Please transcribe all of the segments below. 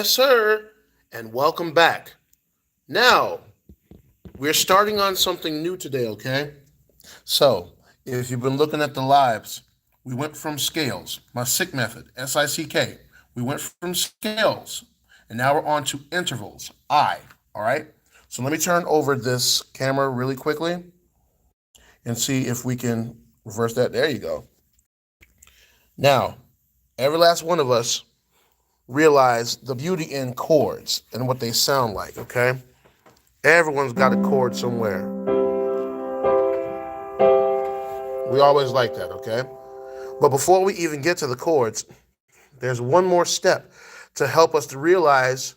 Yes, sir. And welcome back. Now, we're starting on something new today, okay? So, if you've been looking at the lives, we went from scales, my SICK method, SICK. We went from scales, and now we're on to intervals, I, all right? So let me turn over this camera really quickly and see if we can reverse that. There you go. Now, every last one of us realize the beauty in chords and what they sound like, okay? Everyone's got a chord somewhere. We always like that, okay? But before we even get to the chords, there's one more step to help us to realize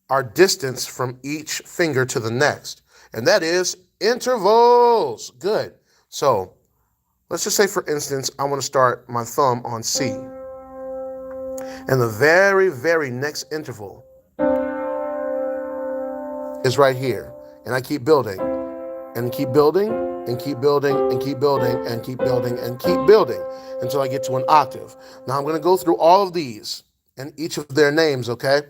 our distance from each finger to the next, and that is intervals. Good. So let's just say, for instance, I want to start my thumb on C, and the very, very next interval is right here, and I keep building and keep building and keep building and keep building and keep building and keep building until I get to an octave. Now I'm going to go through all of these and each of their names, okay?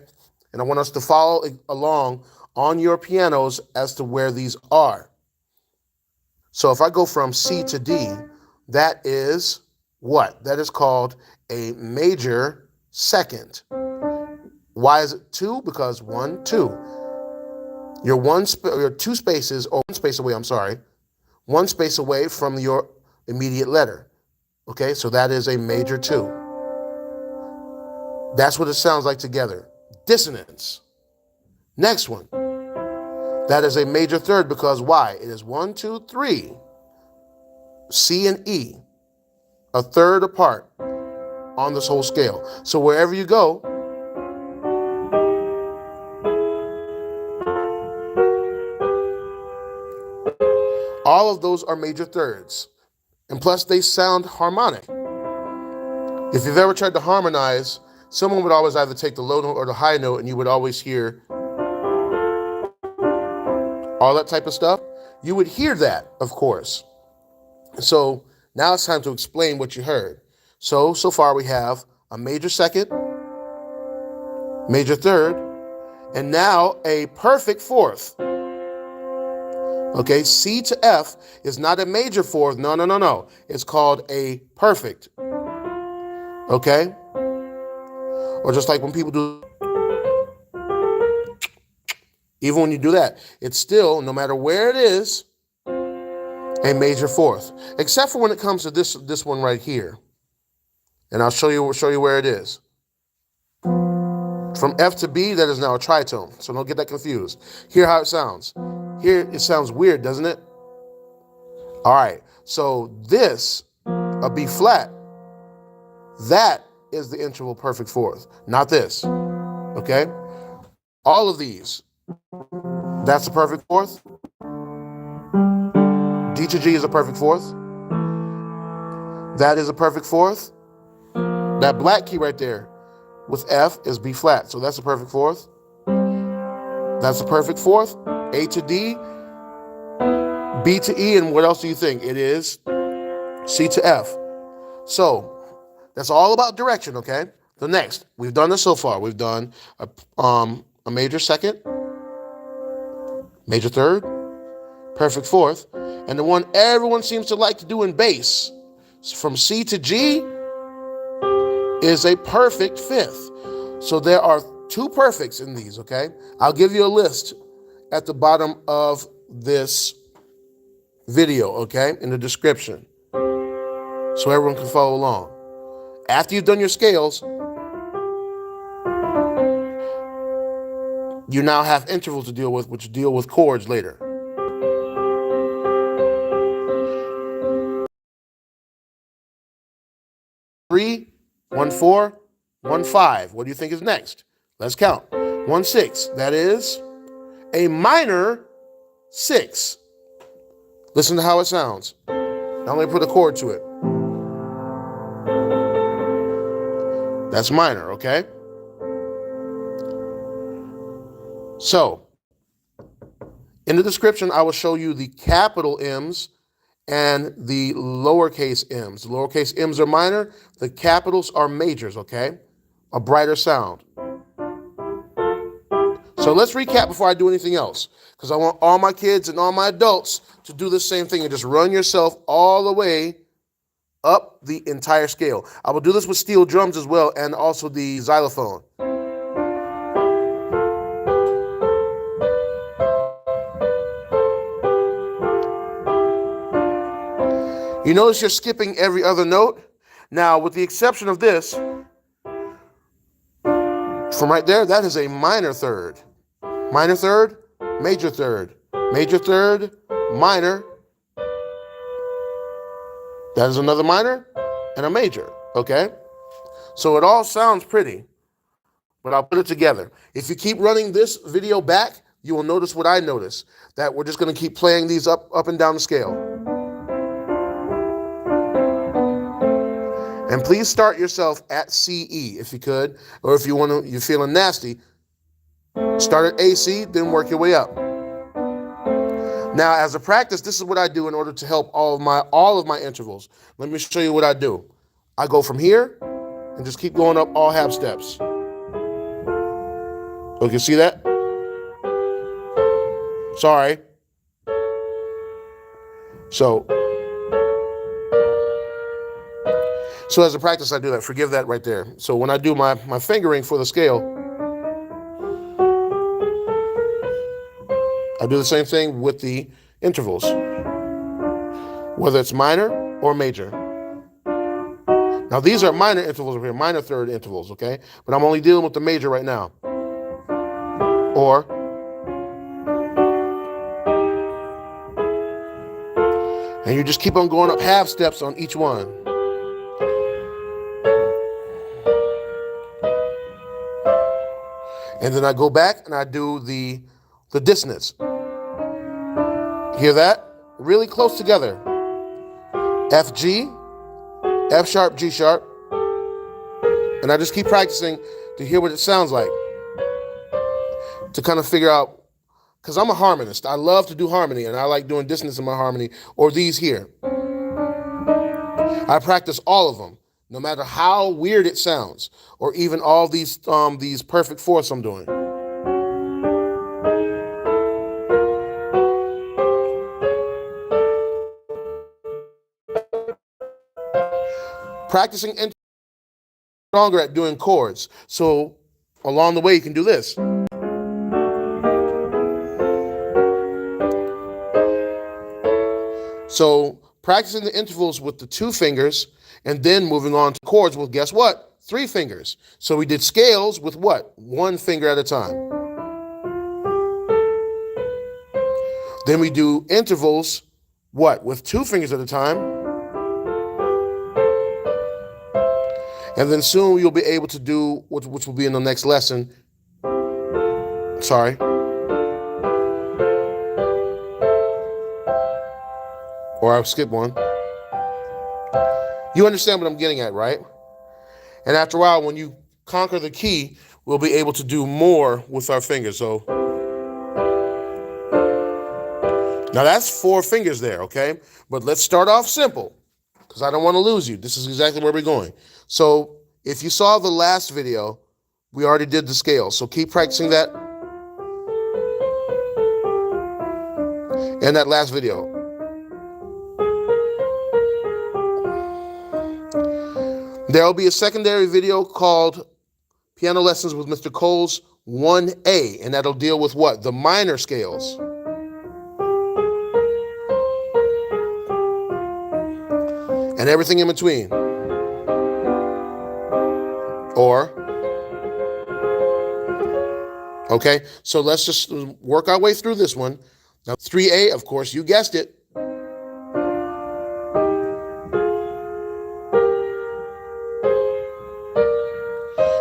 And I want us to follow along on your pianos as to where these are. So if I go from C to D, that is what? That is called a major second. Why is it 2? Because 1, 2. You're 2 spaces, or 1 space away, 1 space away from your immediate letter. Okay, so that is a major 2. That's what it sounds like together. Dissonance. Next one. That is a major third because why? It is 1, 2, 3. C and E, a third apart on this whole scale. So wherever you go, all of those are major thirds. And plus, they sound harmonic. If you've ever tried to harmonize, someone would always either take the low note or the high note, and you would always hear all that type of stuff. You would hear that, of course. So now it's time to explain what you heard. So far we have a major second, major third, and now a perfect fourth. Okay, C to F is not a major fourth. No. It's called a perfect. Okay? Or just like when people do, even when you do that, it's still, no matter where it is, a major fourth. Except for when it comes to this one right here. And I'll show you where it is. From F to B, that is now a tritone. So don't get that confused. Hear how it sounds. Here, it sounds weird, doesn't it? All right. So this, a B flat, that is the interval perfect fourth, not this. Okay? All of these, that's the perfect fourth. D to G is a perfect fourth. That is a perfect fourth. That black key right there with F is B flat, so that's a perfect fourth. That's a perfect fourth. A to D, B to E, and what else do you think? It is C to F. So that's all about direction, okay? The next, we've done this so far. We've done a major second, major third, perfect fourth, and the one everyone seems to like to do in bass, from C to G, is a perfect fifth. So there are 2 perfects in these, okay? I'll give you a list at the bottom of this video, okay, in the description, so everyone can follow along. After you've done your scales, you now have intervals to deal with, which deal with chords later. Three, 1, 4, 1, 5. What do you think is next? Let's count. 1, 6. That is a minor 6. Listen to how it sounds. Now let me put a chord to it. That's minor, okay? So, in the description, I will show you the capital M's and the lowercase m's. The lowercase m's are minor, the capitals are majors, okay? A brighter sound. So let's recap before I do anything else, because I want all my kids and all my adults to do the same thing and just run yourself all the way up the entire scale. I will do this with steel drums as well, and also the xylophone. You notice you're skipping every other note? Now, with the exception of this, from right there, that is a minor third. Minor third, major third, major third, minor. That is another minor and a major, okay? So it all sounds pretty, but I'll put it together. If you keep running this video back, you will notice what I notice, that we're just gonna keep playing these up and down the scale. And please start yourself at CE if you could, or if you're feeling nasty, start at AC, then work your way up. Now, as a practice, this is what I do in order to help all of my intervals. Let me show you what I do. I go from here and just keep going up all half steps. Okay, see that? Sorry. So as a practice, I do that. Forgive that right there. So when I do my fingering for the scale, I do the same thing with the intervals, whether it's minor or major. Now, these are minor intervals over here, minor third intervals, okay? But I'm only dealing with the major right now. Or, and you just keep on going up half steps on each one. And then I go back and I do the dissonance. Hear that? Really close together. F, G, F sharp, G sharp. And I just keep practicing to hear what it sounds like. To kind of figure out, because I'm a harmonist. I love to do harmony, and I like doing dissonance in my harmony, or these here. I practice all of them, no matter how weird it sounds, or even all these perfect fourths I'm doing. Practicing longer at doing chords. So along the way, you can do this. So practicing the intervals with the 2 fingers and then moving on to chords with, guess what? 3 fingers. So we did scales with what? 1 finger at a time. Then we do intervals, what? With 2 fingers at a time. And then soon you'll be able to do, which will be in the next lesson. Sorry. Or I'll skip one. You understand what I'm getting at, right? And after a while, when you conquer the key, we'll be able to do more with our fingers. So now that's 4 fingers there, okay? But let's start off simple, because I don't want to lose you. This is exactly where we're going. So if you saw the last video, we already did the scale. So keep practicing that in that last video. There will be a secondary video called Piano Lessons with Mr. Coles 1A, and that'll deal with what? The minor scales. And everything in between. Or, okay, so let's just work our way through this one. Now, 3A, of course, you guessed it.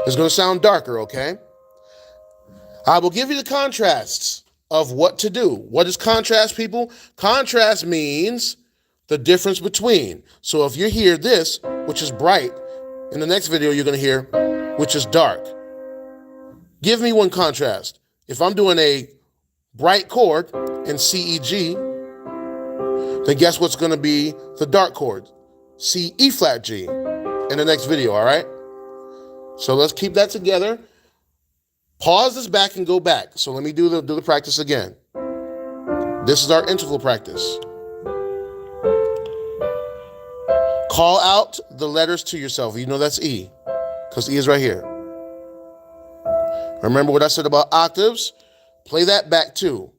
It's going to sound darker, okay? I will give you the contrasts of what to do. What is contrast, people? Contrast means the difference between. So if you hear this, which is bright, in the next video you're going to hear, which is dark. Give me one contrast. If I'm doing a bright chord in C, E, G, then guess what's going to be the dark chord? C, E flat, G in the next video, all right? So let's keep that together. Pause this back and go back. So let me do the practice again. This is our interval practice. Call out the letters to yourself. You know that's E, because E is right here. Remember what I said about octaves? Play that back too.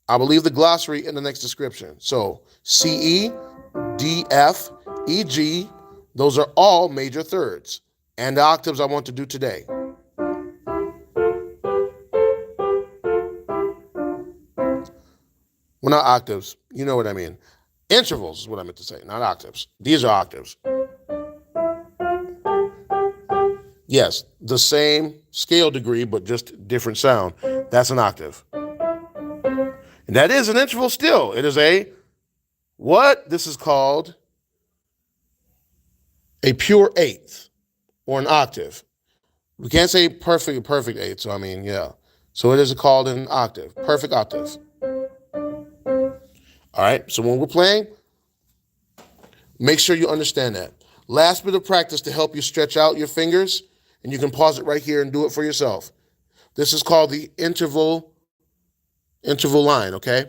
I will leave the glossary in the next description. So C, E, D, F, E, G, those are all major thirds. And the octaves I want to do today. Well, not octaves. You know what I mean. Intervals is what I meant to say, not octaves. These are octaves. Yes, the same scale degree, but just different sound. That's an octave. And that is an interval still. It is what? This is called a pure eighth or an octave. We can't say perfect eighth, so I mean, yeah. So it is called an octave, perfect octave. All right, so when we're playing, make sure you understand that. Last bit of practice to help you stretch out your fingers, and you can pause it right here and do it for yourself. This is called the interval line, okay?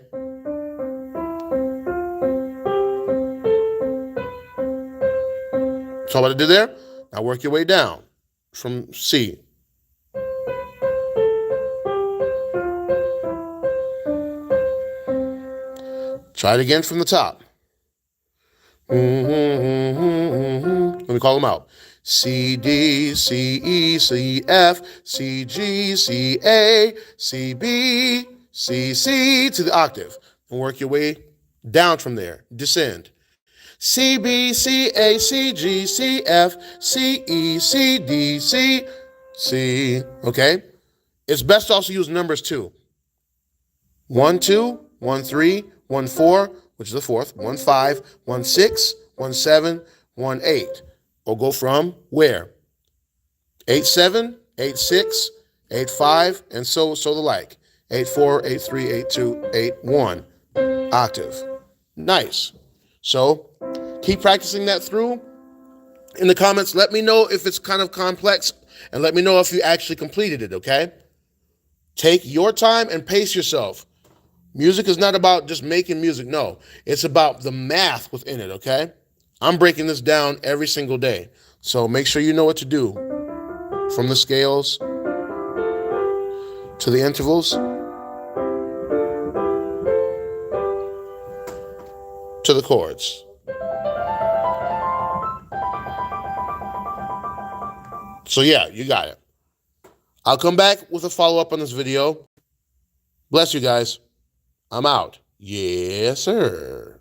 So what I did there? Now work your way down from C. Try it again from the top. Let me call them out. C, D, C, E, C, F, C, G, C, A, C, B, C, C to the octave. And work your way down from there. Descend. C, B, C, A, C, G, C, F, C, E, C, D, C, C. Okay? It's best to also use numbers too. 1, 2, 1, 3, 1, 4, which is the fourth, 1, 5, 1, 6, 1, 7, 1, 8. Or go from where? 8, 7, 8, 6, 8, 5, and so the like. 8, 4, 8, 3, 8, 2, 8, 1. Octave. Nice. So keep practicing that through. In the comments, let me know if it's kind of complex, and let me know if you actually completed it, okay? Take your time and pace yourself. Music is not about just making music. No, it's about the math within it, okay? I'm breaking this down every single day. So make sure you know what to do. From the scales to the intervals to the chords. So yeah, you got it. I'll come back with a follow-up on this video. Bless you guys. I'm out. Yes, sir.